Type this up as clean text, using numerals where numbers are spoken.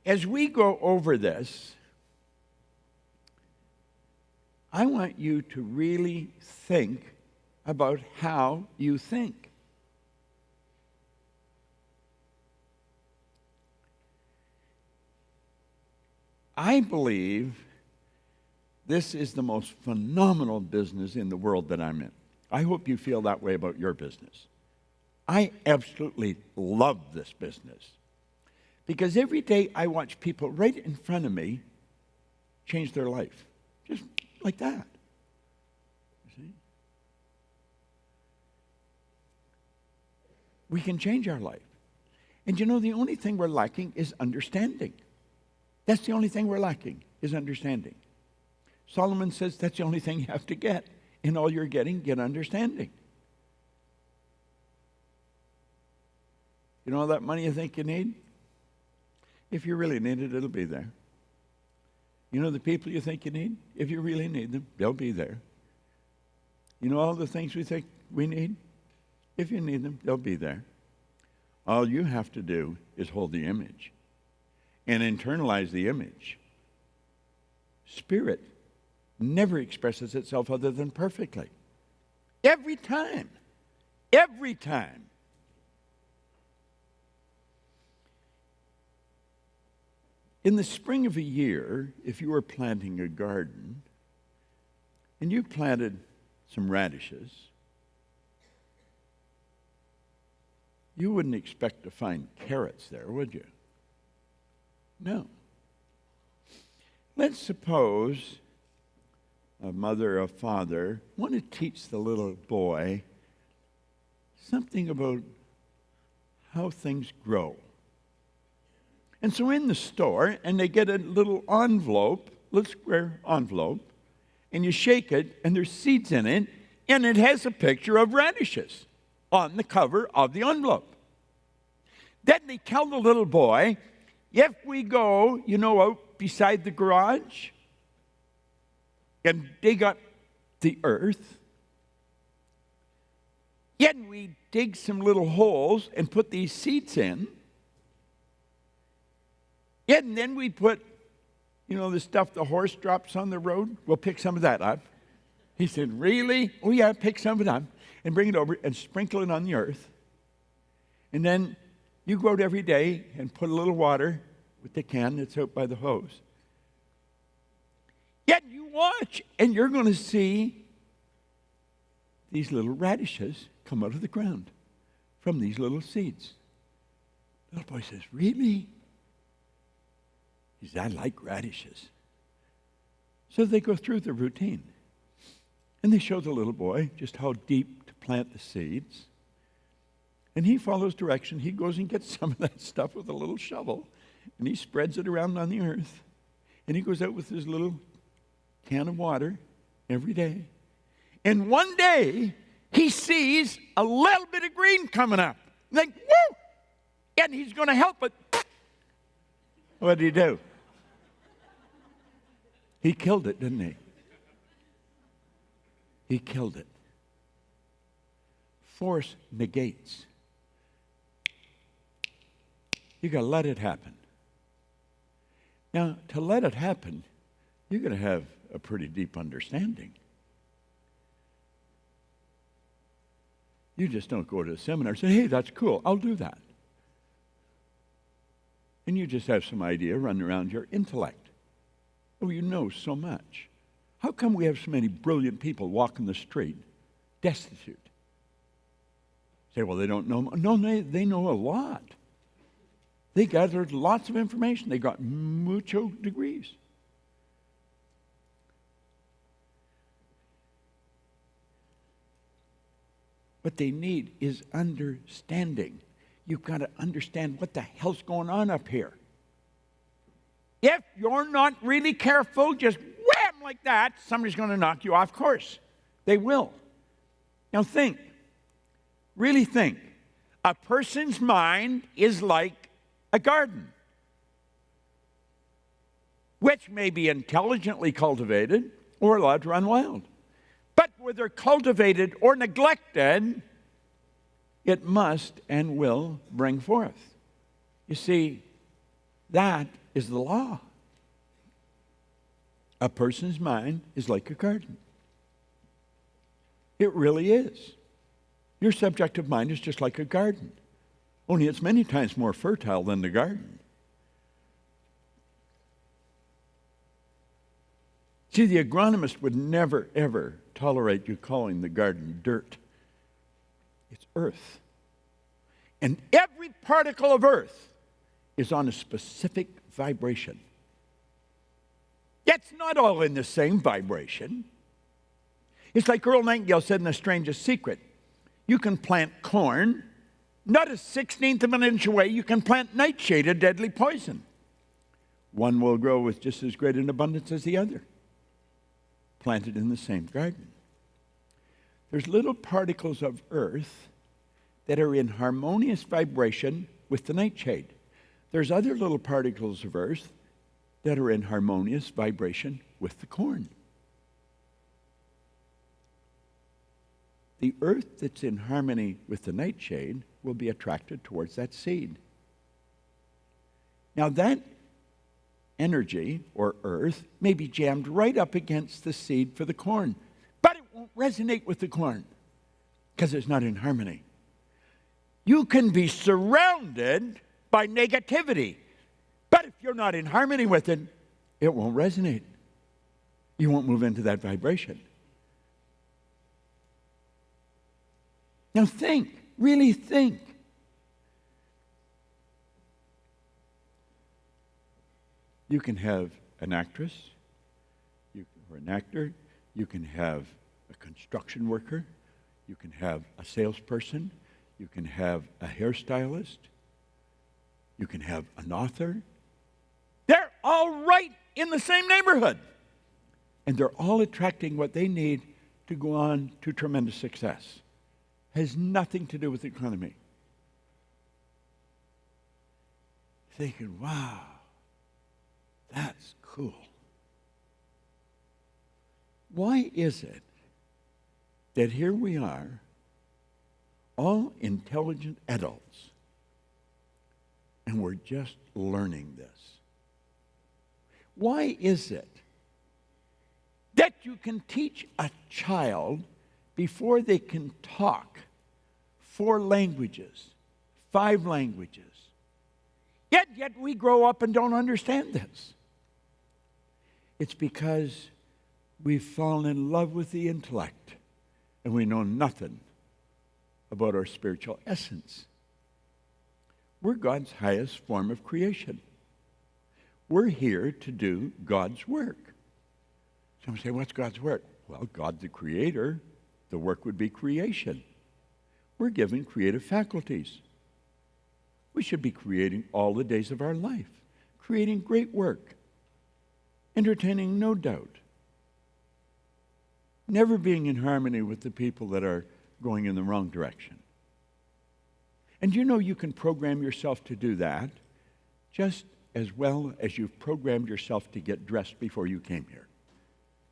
as we go over this, I want you to really think about how you think. I believe this is the most phenomenal business in the world that I'm in. I hope you feel that way about your business. I absolutely love this business because every day I watch people right in front of me change their life, just like that. You see? We can change our life. And you know, the only thing we're lacking is understanding. That's the only thing we're lacking, is understanding. Solomon says that's the only thing you have to get. In all you're getting, get understanding. You know all that money you think you need? If you really need it, it'll be there. You know the people you think you need? If you really need them, they'll be there. You know all the things we think we need? If you need them, they'll be there. All you have to do is hold the image and internalize the image. Spirit never expresses itself other than perfectly. Every time. Every time. In the spring of a year, if you were planting a garden and you planted some radishes, you wouldn't expect to find carrots there, would you? No. Let's suppose a mother or father want to teach the little boy something about how things grow. And so in the store, and they get a little envelope, little square envelope, and you shake it, and there's seeds in it, and it has a picture of radishes on the cover of the envelope. Then they tell the little boy, if we go, out beside the garage and dig up the earth, then we dig some little holes and put these seeds in, and then we put, the stuff the horse drops on the road, we'll pick some of that up. He said, really? Oh yeah, pick some of it up and bring it over and sprinkle it on the earth. And then you go out every day and put a little water with the can that's out by the hose. Yet you watch, and you're going to see these little radishes come out of the ground from these little seeds. The little boy says, really? He says, I like radishes. So they go through the routine. And they show the little boy just how deep to plant the seeds. And he follows direction. He goes and gets some of that stuff with a little shovel, and he spreads it around on the earth. And he goes out with his little can of water every day. And one day, he sees a little bit of green coming up. Like, woo! And he's going to help it. What did he do? He killed it, didn't he? He killed it. Force negates. You got to let it happen. Now, to let it happen, you're going to have a pretty deep understanding. You just don't go to a seminar and say, hey, that's cool, I'll do that. And you just have some idea running around your intellect. Oh, you know so much. How come we have so many brilliant people walking the street destitute? Say, well, they don't know. No, they know a lot. They gathered lots of information. They got mucho degrees. What they need is understanding. You've got to understand what the hell's going on up here. If you're not really careful, just wham like that, somebody's going to knock you off course. They will. Now think. Really think. A person's mind is like a garden, which may be intelligently cultivated or allowed to run wild. But whether cultivated or neglected, it must and will bring forth. You see, That is the law. A person's mind is like a garden. It really is. Your subjective mind is just like a garden, only it's many times more fertile than the garden. See, the agronomist would never, ever tolerate you calling the garden dirt. It's earth. And every particle of earth is on a specific vibration. It's not all in the same vibration. It's like Earl Nightingale said in The Strangest Secret. You can plant corn, not a 16th of an inch away, you can plant nightshade, a deadly poison. One will grow with just as great an abundance as the other, planted in the same garden. There's little particles of earth that are in harmonious vibration with the nightshade. There's other little particles of earth that are in harmonious vibration with the corn. The earth that's in harmony with the nightshade will be attracted towards that seed. Now that energy, or earth, may be jammed right up against the seed for the corn, but it won't resonate with the corn because it's not in harmony. You can be surrounded by negativity, but if you're not in harmony with it, it won't resonate. You won't move into that vibration. Now think, really think. You can have an actress, or an actor, you can have a construction worker, you can have a salesperson, you can have a hairstylist, you can have an author. They're all right in the same neighborhood. And they're all attracting what they need to go on to tremendous success. Has nothing to do with the economy. Thinking, wow, that's cool. Why is it that here we are, all intelligent adults, and we're just learning this? Why is it that you can teach a child before they can talk 4 languages, 5 languages, yet we grow up and don't understand this? It's because we've fallen in love with the intellect and we know nothing about our spiritual essence. We're God's highest form of creation. We're here to do God's work. Some say, what's God's work? Well, God the Creator, the work would be creation. We're given creative faculties. We should be creating all the days of our life, creating great work, entertaining no doubt, never being in harmony with the people that are going in the wrong direction. And you know you can program yourself to do that just as well as you've programmed yourself to get dressed before you came here.